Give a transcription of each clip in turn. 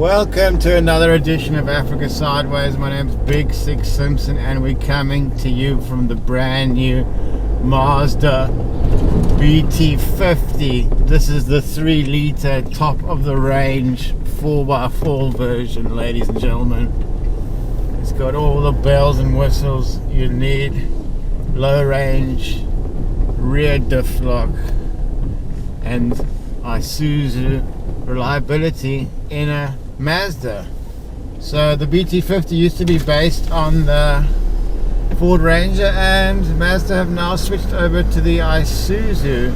Welcome to another edition of Africa Sideways. My name's Big Six Simpson and we're coming to you from the brand new Mazda BT-50. This is the 3-litre top of the range 4x4 version, ladies and gentlemen. It's got all the bells and whistles you need. Low range, rear diff lock, and Isuzu reliability in a Mazda. So the BT-50 used to be based on the Ford Ranger, and Mazda have now switched over to the Isuzu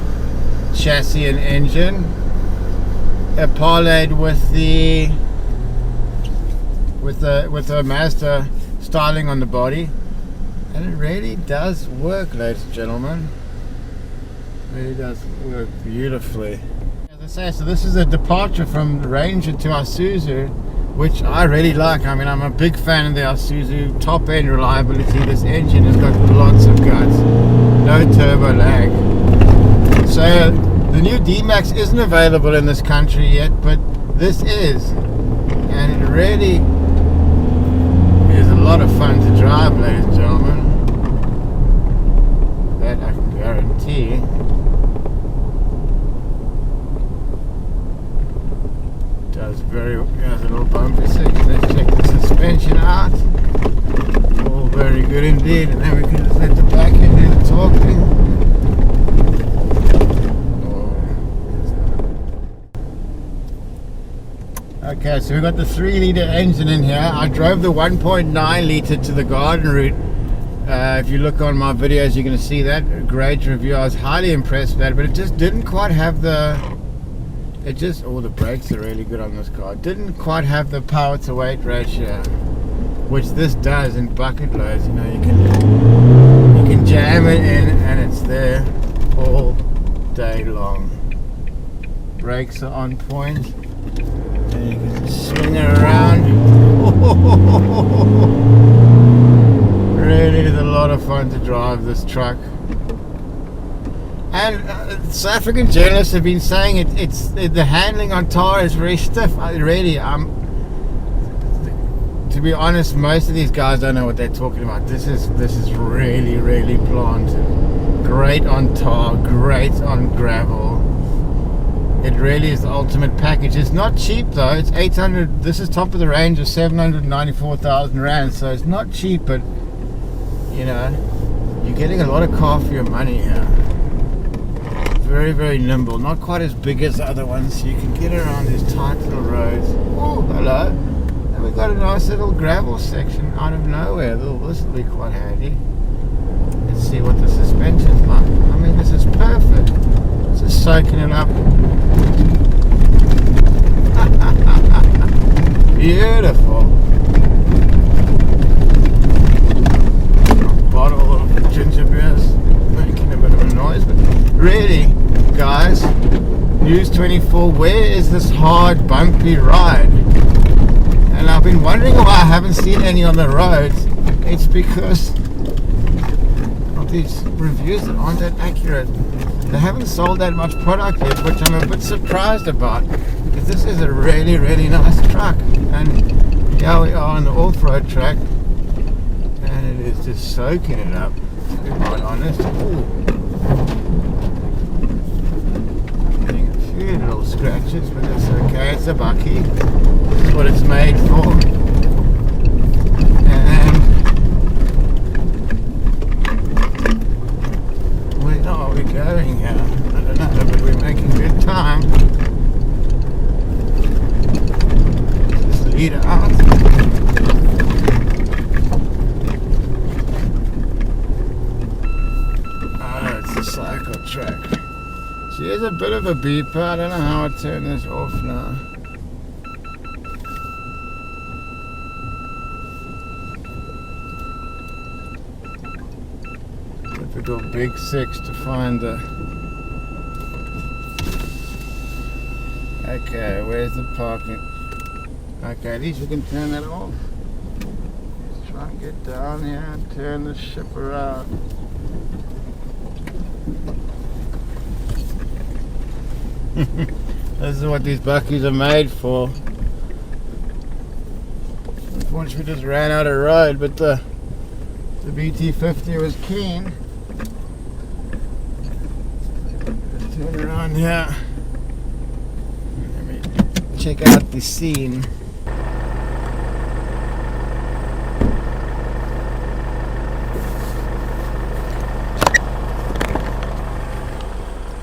chassis and engine, parlayed with the Mazda styling on the body, and it really does work, ladies and gentlemen. It really does work beautifully. So this is a departure from the Ranger to Isuzu, which I really like. I mean, I'm a big fan of the Isuzu top end reliability. This engine has got lots of guts, no turbo lag. So the new D-Max isn't available in this country yet, but this is, and it really is a lot of fun to drive, ladies and gentlemen. That I can guarantee. There's a little bumpy section. Let's check the suspension out. All very good indeed, and then we can just let the back end do the talking. Okay, so we've got the 3-litre engine in here. I drove the 1.9 litre to the garden route. If you look on my videos, you're going to see that. Great review. I was highly impressed with that, but it just didn't quite have the... all the brakes are really good on this car. It didn't quite have the power to weight ratio, which this does in bucket loads. You know, you can jam it in and it's there all day long. Brakes are on point, and you can swing it around. Really is a lot of fun to drive this truck. And South African journalists have been saying it's the handling on tar is very stiff. To be honest, most of these guys don't know what they're talking about. This is really planted. Great on tar, great on gravel. It really is the ultimate package. It's not cheap though. It's 800. This is top of the range of 794,000 rand. So it's not cheap, but you know, you're getting a lot of car for your money here. Very nimble, not quite as big as the other ones, so you can get around these tight little roads. Oh, hello. And we've got a nice little gravel section out of nowhere. This will be quite handy. Let's see what the suspension's like. I mean, this is perfect. Just soaking it up. Beautiful. Bottle of ginger beers making a bit of a noise, but really, guys, News 24, where is this hard, bumpy ride? And I've been wondering why I haven't seen any on the roads. It's because of these reviews that aren't that accurate. They haven't sold that much product yet, which I'm a bit surprised about, because this is a really nice truck. And here we are on the off-road track, and it is just soaking it up, to be quite honest. Ooh. Little scratches, but that's okay. It's a bakkie. That's what it's made for. And where are we going here? I don't know, but we're making good time. Just lead out. Oh, it's a cycle track. There's a bit of a beeper. I don't know how I turn this off now. Typical Big Six to find the... Okay, where's the parking? Okay, at least we can turn that off. Let's try and get down here and turn the ship around. This is what these bakkies are made for. Unfortunately, we just ran out of road, but the BT-50 was keen. Let's turn around here. Let me check out the scene.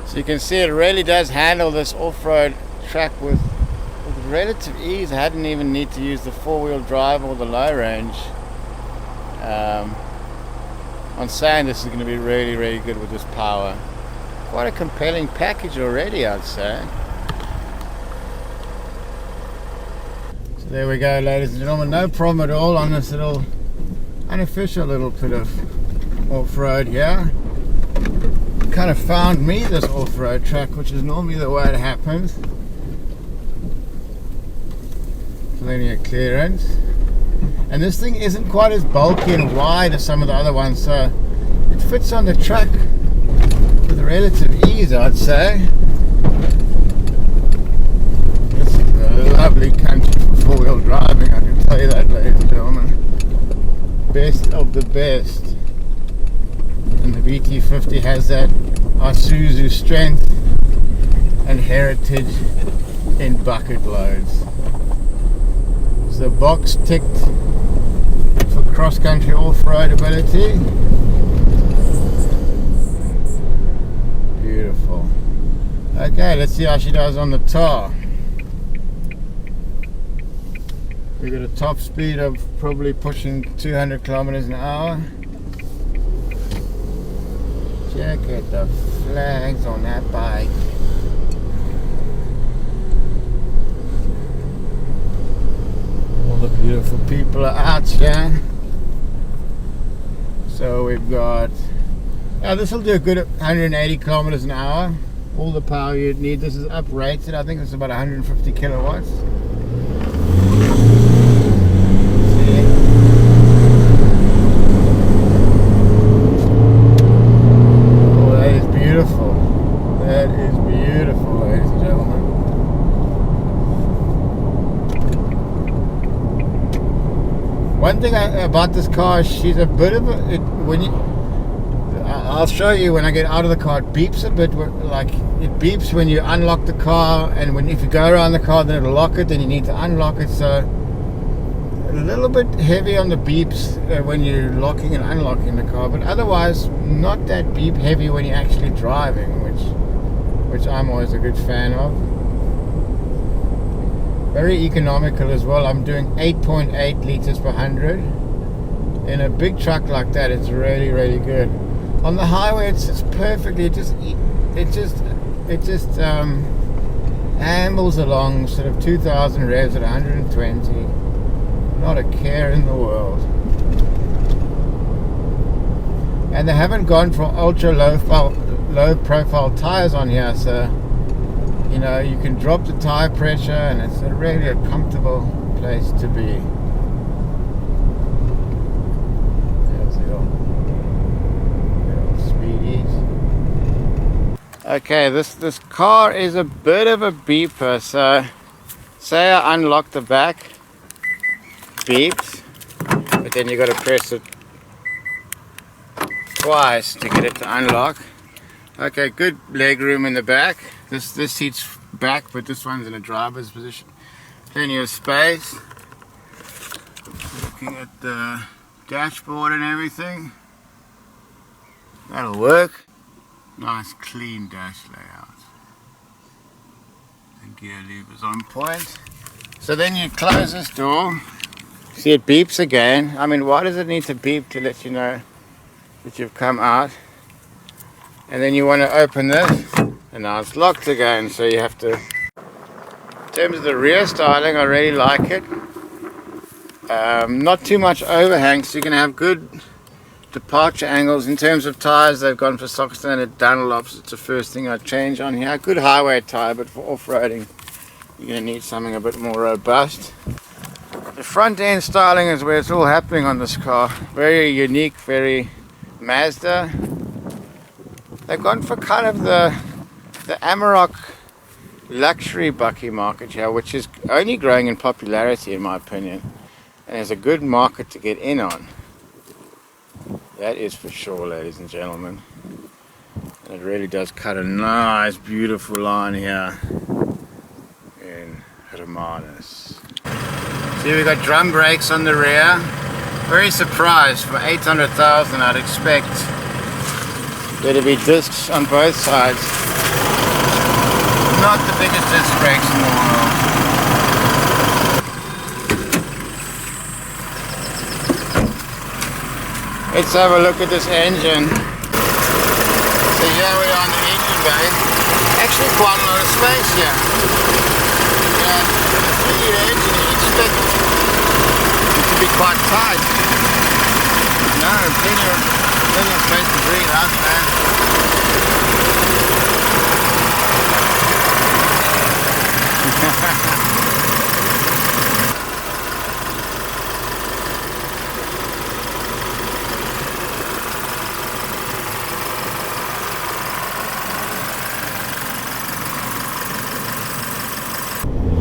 So you can see it really does handle this off-road track with relative ease. I hadn't even need to use the four-wheel drive or the low range. On saying this is going to be really, really good with this power. Quite a compelling package already, I'd say. So there we go, ladies and gentlemen. No problem at all on this little unofficial little bit of off-road here. Kind of found me this off-road track, which is normally the way it happens. Plenty of clearance, and this thing isn't quite as bulky and wide as some of the other ones, so it fits on the track with relative ease, I'd say. This is a lovely country for four-wheel driving, I can tell you that, ladies and gentlemen. Best of the best. And the BT-50 has that Isuzu strength and heritage in bucket loads. So the box ticked for cross-country off-road ability. Beautiful. Okay, let's see how she does on the tar. We got a top speed of probably pushing 200 kilometers an hour. Check out the flags on that bike. All the beautiful people are out here. So we've got, this will do a good 180 kilometers an hour. All the power you'd need. This is uprated. I think it's about 150 kilowatts. That is beautiful, ladies and gentlemen. One thing about this car, she's a bit of a. I'll show you when I get out of the car. It beeps a bit, like it beeps when you unlock the car, and if you go around the car, then it'll lock it. Then you need to unlock it. So a little bit heavy on the beeps when you're locking and unlocking the car, but otherwise not that beep heavy when you're actually driving, which I'm always a good fan of. Very economical as well. I'm doing 8.8 liters per 100. In a big truck like that, it's really, really good. On the highway, it's perfectly. It just ambles along, sort of 2,000 revs at 120. Not a care in the world. And they haven't gone for ultra low profile tires on here, so you know you can drop the tire pressure, and it's really a comfortable place to be. There's the old speedies. Okay, this car is a bit of a beeper. So say I unlock the back, beeps, but then you got to press it twice to get it to unlock. Okay, good leg room in the back. This seat's back, but this one's in a driver's position. Plenty of space. Looking at the dashboard and everything. That'll work. Nice clean dash layout. The gear lever's on point. So then you close this door. See, it beeps again. I mean, why does it need to beep to let you know that you've come out? And then you want to open this, and now it's locked again, so you have to. In terms of the rear styling, I really like it. Not too much overhang, so you can have good departure angles. In terms of tires, they've gone for stock standard Dunlops. It's the first thing I change on here. Good highway tire, but for off-roading you're going to need something a bit more robust. The front end styling is where it's all happening on this car. Very unique, very Mazda. They've gone for kind of the Amarok luxury bakkie market here, which is only growing in popularity in my opinion. and there's a good market to get in on. That is for sure, ladies and gentlemen. And it really does cut a nice, beautiful line here in Romanus. See, we got drum brakes on the rear. Very surprised. For 800,000, I'd expect there to be discs on both sides. Not the biggest disc brakes in the world. Let's have a look at this engine. So here we are on the engine bay. Actually quite a lot of space here. Yeah, with a 3-liter engine you expect it to be quite tight. No, plenty of space to breathe out, man.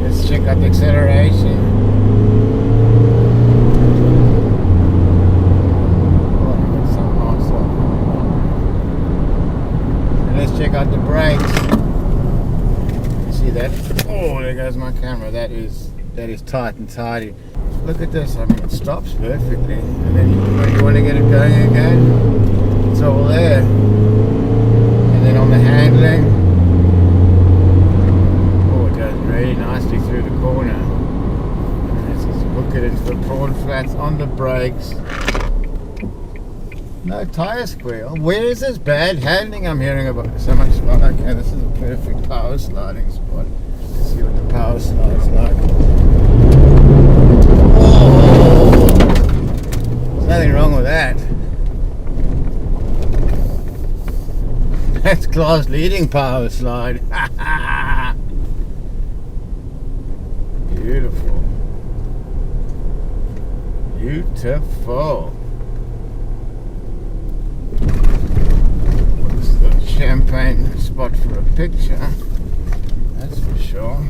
Let's check out the acceleration. And let's check out the brakes. See that? Oh, there goes my camera. That is tight and tidy. Look at this. I mean, it stops perfectly. And then you want to get it going again, it's all there. And then on the handling, really nicely through the corner. And let's just hook it into the prawn flats on the brakes. No tire squeal. Where is this bad handling I'm hearing about so much? Okay, this is a perfect power sliding spot. Let's see what the power slide's like. Oh! There's nothing wrong with that. That's class leading power slide. Beautiful. Beautiful. This is a champagne spot for a picture. That's for sure.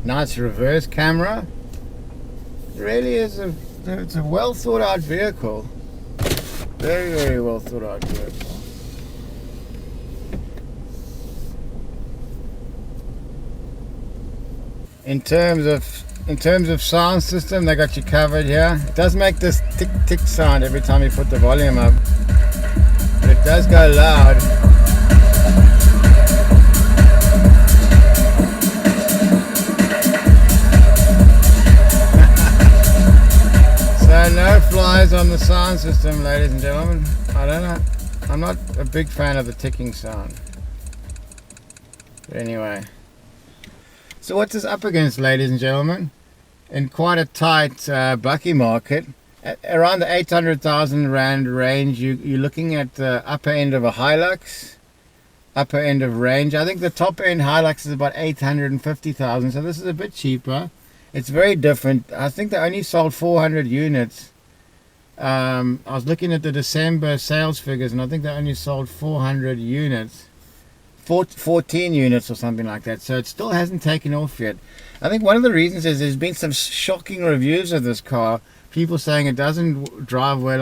Nice reverse camera. It really is it's a well thought out vehicle. Very, very well thought out vehicle. In terms of sound system, they got you covered here. It does make this tick tick sound every time you put the volume up. But it does go loud. No flies on the sound system, ladies and gentlemen. I don't know. I'm not a big fan of the ticking sound. But anyway. So what's this up against, ladies and gentlemen? In quite a tight bakkie market, at around the 800,000 Rand range, you're looking at the upper end of a Hilux, upper end of range. I think the top end Hilux is about 850,000, so this is a bit cheaper. It's very different. I think they only sold 400 units. I was looking at the December sales figures, and I think they only sold 400 units. 14 units or something like that. So it still hasn't taken off yet. I think one of the reasons is there's been some shocking reviews of this car. People saying it doesn't drive well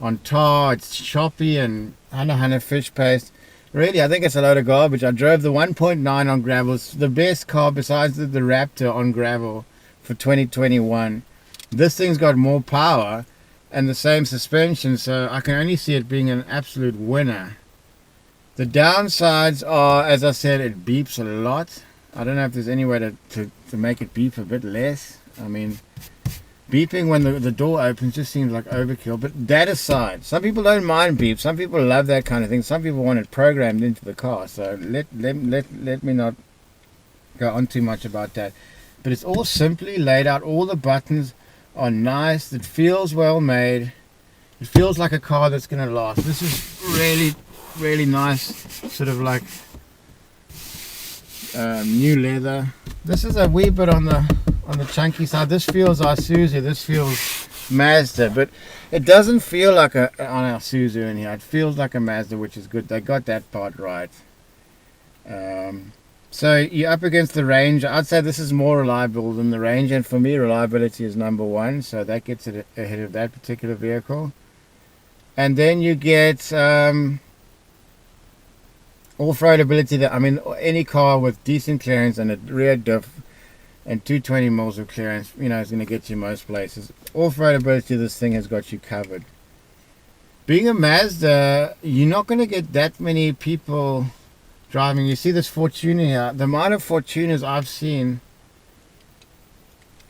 on tar, it's choppy and hunter fish paste. Really, I think it's a load of garbage. I drove the 1.9 on gravel. It's the best car besides the Raptor on gravel for 2021. This thing's got more power and the same suspension, so I can only see it being an absolute winner. The downsides are, as I said, it beeps a lot. I don't know if there's any way to make it beep a bit less. I mean, beeping when the door opens just seems like overkill. But that aside, some people don't mind beeps. Some people love that kind of thing. Some people want it programmed into the car. So let me not go on too much about that. But it's all simply laid out. All the buttons are nice. It feels well made. It feels like a car that's going to last. This is really, really nice. Sort of like new leather. This is a wee bit on the chunky side. This feels Isuzu. This feels Mazda, but it doesn't feel like a on our Suzu in here. It feels like a Mazda, which is good. They got that part right. So you're up against the Range. I'd say this is more reliable than the Range, and for me, reliability is number one. So that gets it ahead of that particular vehicle. And then you get off-road ability. That, I mean, any car with decent clearance and a rear diff and 220 mils of clearance, you know, is going to get you most places. Off-road ability, this thing has got you covered. Being a Mazda, you're not going to get that many people driving. You see this Fortuner here. The amount of Fortuners I've seen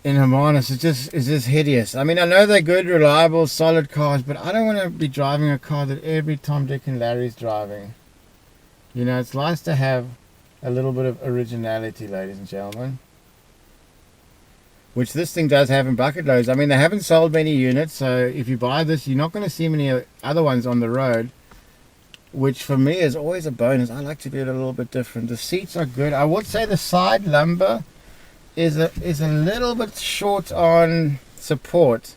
in Hermanus is just hideous. I mean, I know they're good, reliable, solid cars, but I don't want to be driving a car that every Tom, Dick, and Larry's driving. You know, it's nice to have a little bit of originality, ladies and gentlemen, which this thing does have in bucket loads. I mean, they haven't sold many units, so if you buy this, you're not going to see many other ones on the road, which for me is always a bonus. I like to do it a little bit different. The seats are good. I would say the side lumbar is a little bit short on support.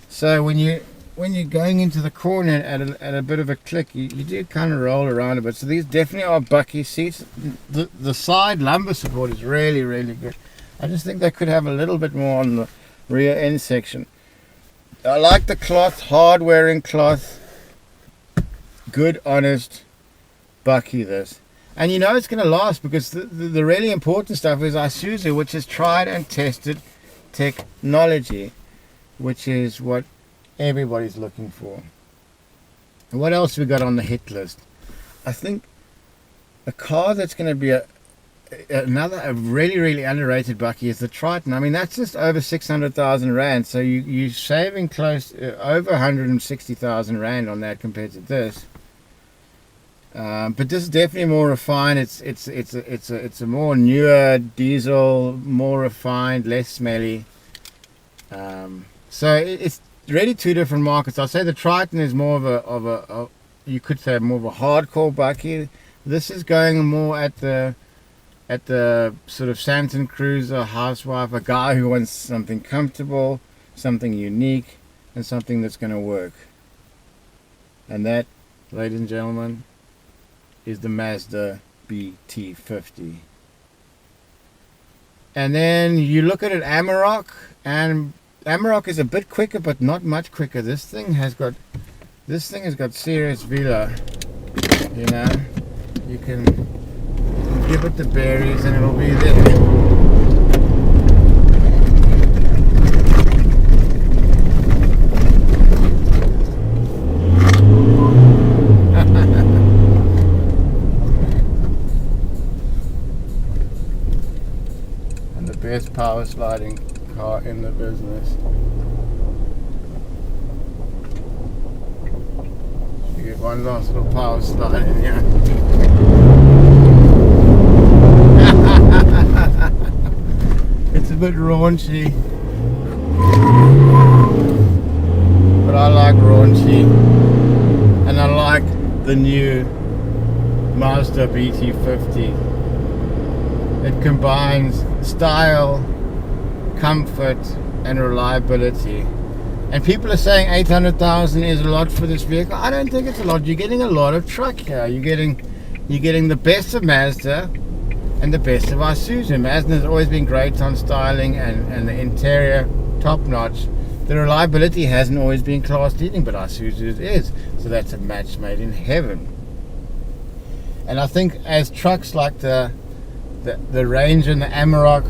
So when you're going into the corner at a bit of a click, you do kind of roll around a bit. So these definitely are bakkie seats. The side lumbar support is really, really good. I just think they could have a little bit more on the rear end section. I like the cloth, hard wearing cloth. Good, honest bakkie this. And you know it's going to last, because the really important stuff is Isuzu, which is tried and tested technology, which is what everybody's looking for. And what else we got on the hit list? I think a car that's going to be a really, really underrated bakkie is the Triton. I mean, that's just over 600,000 Rand. So you're saving close over 160,000 Rand on that compared to this. But this is definitely more refined. It's a more newer diesel, more refined, less smelly. So it's really two different markets. I'd say the Triton is more of a you could say more of a hardcore bakkie. This is going more at the sort of Santon cruiser, housewife, a guy who wants something comfortable, something unique, and something that's going to work. And that, ladies and gentlemen, is the Mazda BT-50. And then you look at an Amarok, and Amarok is a bit quicker, but not much quicker. This thing has got serious velo. You know, you can give it the berries and it'll be there. Best power sliding car in the business. You get one last little power slide in here. It's a bit raunchy, but I like raunchy, and I like the new Mazda BT-50. It combines style, comfort, and reliability. And people are saying 800,000 is a lot for this vehicle. I don't think it's a lot. You're getting a lot of truck here. You're getting the best of Mazda and the best of Isuzu. Mazda has always been great on styling and the interior top notch. The reliability hasn't always been class leading, but Isuzu is. So that's a match made in heaven. And I think as trucks like the Range and the Amarok,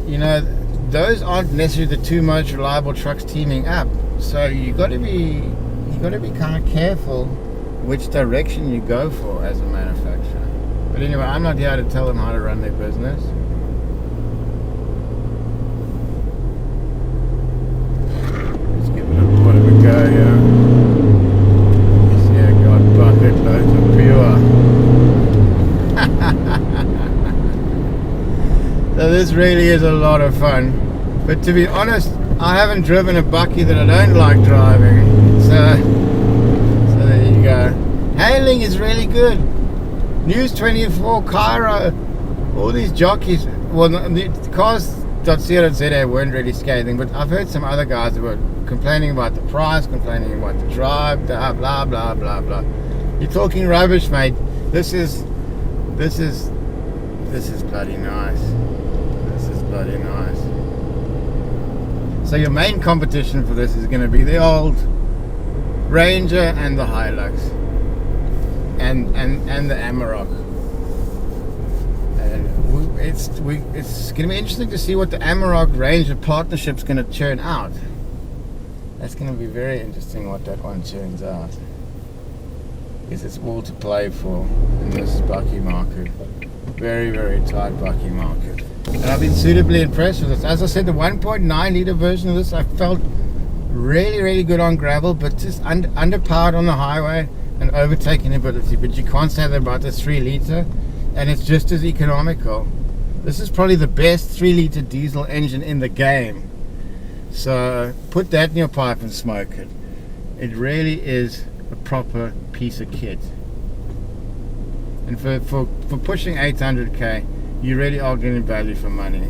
you know, those aren't necessarily the two most reliable trucks teaming up. So you got to be kind of careful which direction you go for as a manufacturer. But anyway, I'm not here to tell them how to run their business. Let's give it a bit of a go here. Yeah, got bucket loads of pure. So this really is a lot of fun, but to be honest, I haven't driven a bakkie that I don't like driving, so there you go. Handling is really good. News 24, Cairo, all these jockeys, well, the cars .co.za weren't really scathing, but I've heard some other guys that were complaining about the price, complaining about the drive, blah blah blah blah blah. You're talking rubbish, mate. This is bloody nice. This is bloody nice. So your main competition for this is going to be the old Ranger and the Hilux and the Amarok. And it's going to be interesting to see what the Amarok Ranger partnership's going to churn out. That's going to be very interesting what that one turns out. Because it's all to play for in this bakkie market. Very, very tight bakkie market. And I've been suitably impressed with this. As I said, the 1.9 litre version of this, I felt really, really good on gravel, but just underpowered on the highway and overtaking ability. But you can't say that about the 3 litre, and it's just as economical. This is probably the best 3 litre diesel engine in the game. So put that in your pipe and smoke it. It really is a proper piece of kit. And for pushing 800k, you really are getting value for money.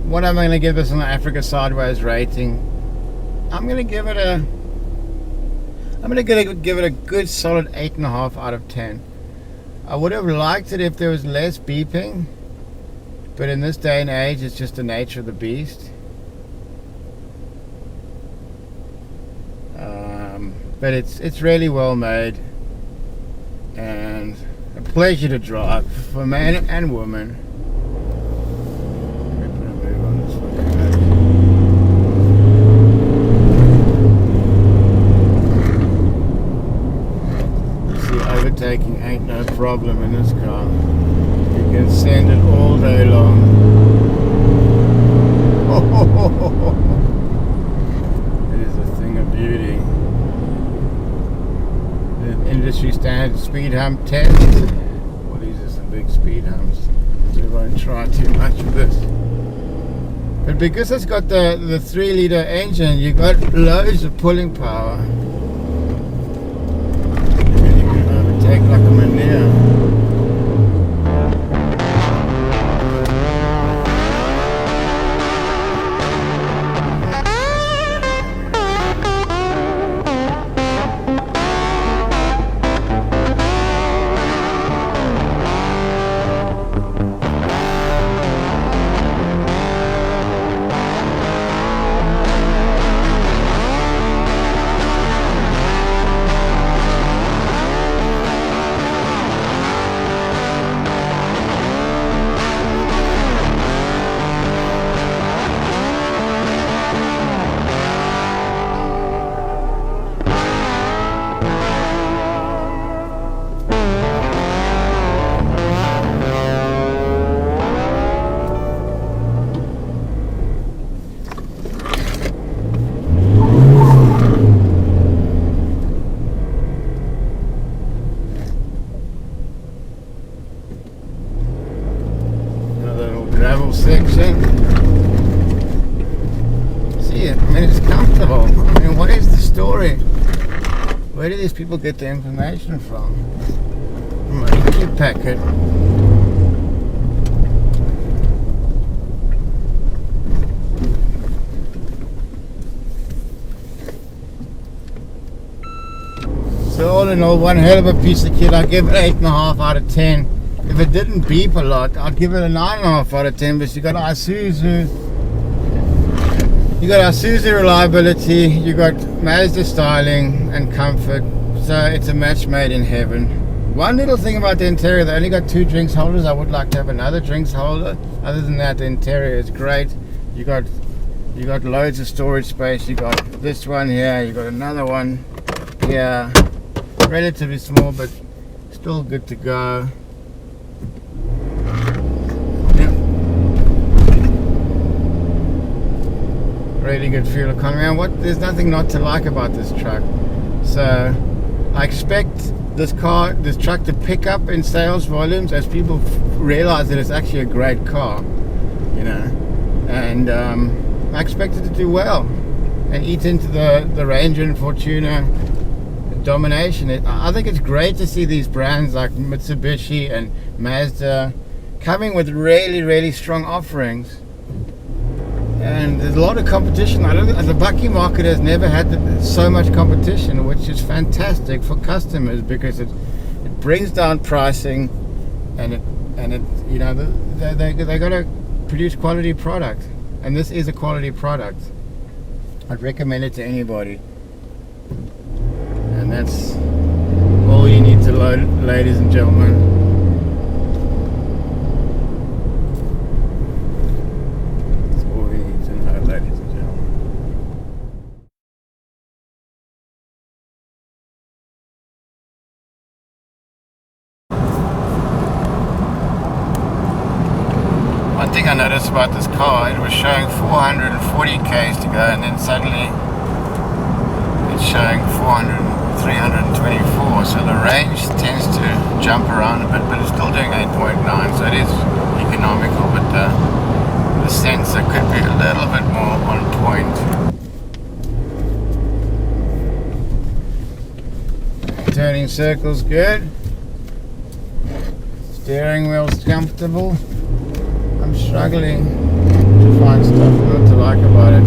What am I going to give this an Africa Sideways rating? I'm going to give it a good solid 8.5 out of 10. I would have liked it if there was less beeping, but in this day and age, it's just the nature of the beast. But it's really well made and a pleasure to drive for man and woman. Overtaking ain't no problem in this car. You can send it all day long. It is a thing of beauty. The industry standard speed hump 10. Well, these are some big speed humps, so we won't try too much of this. But because it's got the 3 litre engine, you've got loads of pulling power. Take like a manure. Gravel section. See it, I mean, it's comfortable. I mean, what is the story? Where do these people get the information from? From a wiki packet. So all in all, one hell of a piece of kit. I give it 8.5 out of 10. If it didn't beep a lot, I'd give it a 9.5 out of 10, but you got Isuzu You got Isuzu reliability, you got Mazda styling and comfort, so it's a match made in heaven. One little thing about the interior, they only got 2 drinks holders. I would like to have another drinks holder. Other than that, the interior is great. You got loads of storage space. You got this one here, you got another one here, relatively small but still good to go. Really good fuel economy, and there's nothing not to like about this truck. So I expect this truck to pick up in sales volumes as people realize that it's actually a great car, you know, and I expect it to do well and eat into the Ranger and Fortuner domination. I think it's great to see these brands like Mitsubishi and Mazda coming with really, really strong offerings. And there's a lot of competition. The bakkie market has never had so much competition, which is fantastic for customers because it brings down pricing, and it you know they got to produce quality product, and this is a quality product. I'd recommend it to anybody, and that's all you need to know, ladies and gentlemen. One thing I noticed about this car, it was showing 440 k's to go, and then suddenly it's showing 324. So the range tends to jump around a bit, but it's still doing 8.9, so it is economical, but the sensor could be a little bit more on point. Turning circles good. Steering wheel's comfortable. I'm struggling to find stuff not to like about it.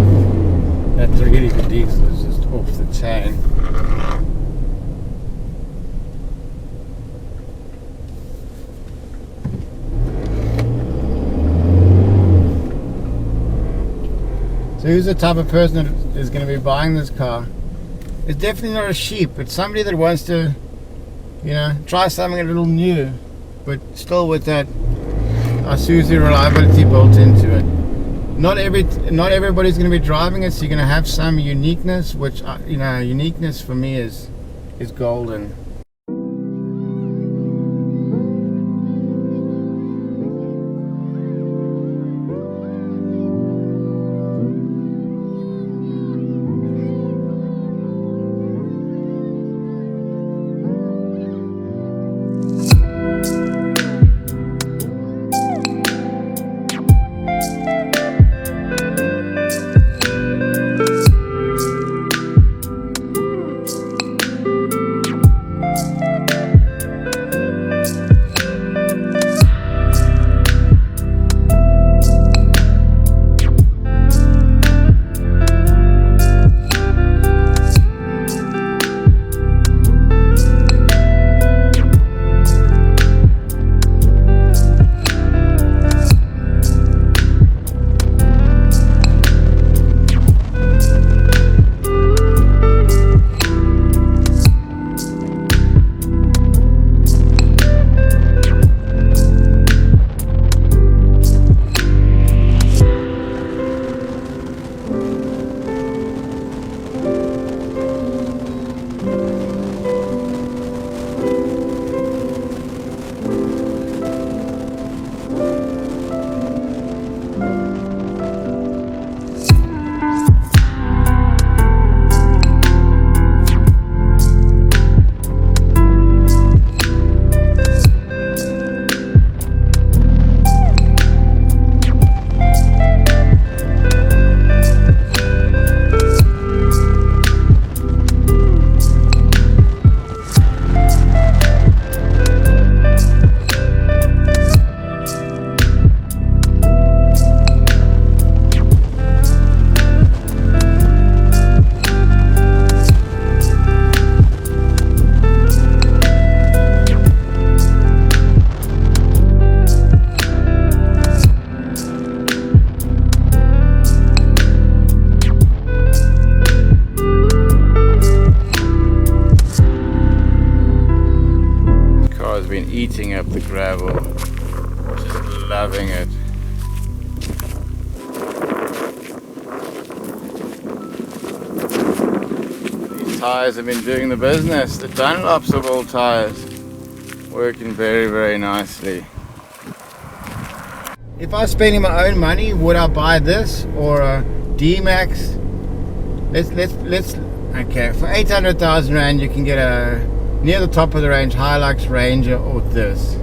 That 3-liter diesel is just off the chain. So who's the type of person that is going to be buying this car? It's definitely not a sheep. It's somebody that wants to, you know, try something a little new, but still with that Isuzu reliability built into it. Not everybody's going to be driving it, so you're going to have some uniqueness, which you know, uniqueness for me is golden. the gravel. Just loving it. These tires have been doing the business. The Dunlops of all tires, working very, very nicely. If I was spending my own money, would I buy this or a D-Max? Let's okay, for 800,000 Rand you can get a near the top of the range Hilux Ranger or this.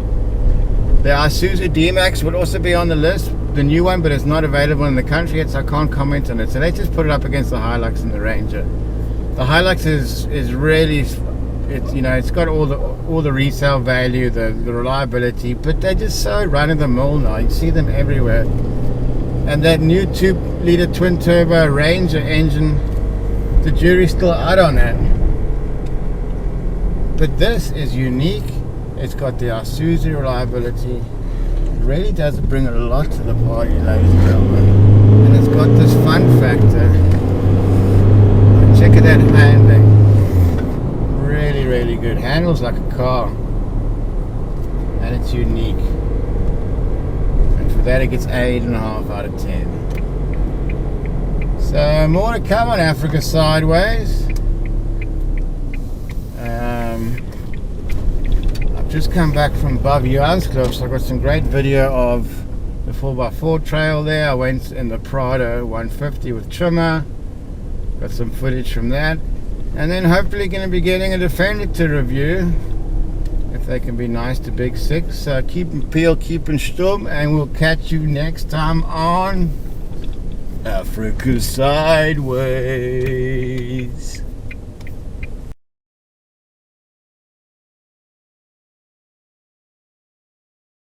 The Isuzu D-Max would also be on the list, the new one, but it's not available in the country yet, so I can't comment on it. So let's just put it up against the Hilux and the Ranger. The Hilux is really, it's, you know, it's got all the resale value, the reliability, but they're just so run of the mill now. You see them everywhere. And that new 2-liter twin turbo Ranger engine, the jury's still out on that. But this is unique. It's got the Isuzu reliability. It really does bring a lot to the party, ladies and gentlemen. And it's got this fun factor. Check it out, handling. Really, really good. Handles like a car. And it's unique. And for that it gets 8.5 out of 10. So more to come on Africa Sideways. I've just come back from Baviaanskloof, so I got some great video of the 4x4 trail there. I went in the Prado 150 with trimmer. Got some footage from that. And then hopefully going to be getting a Defender to review, if they can be nice to Big Six. So keep them peeled, keep them stum, and we'll catch you next time on Africa Sideways.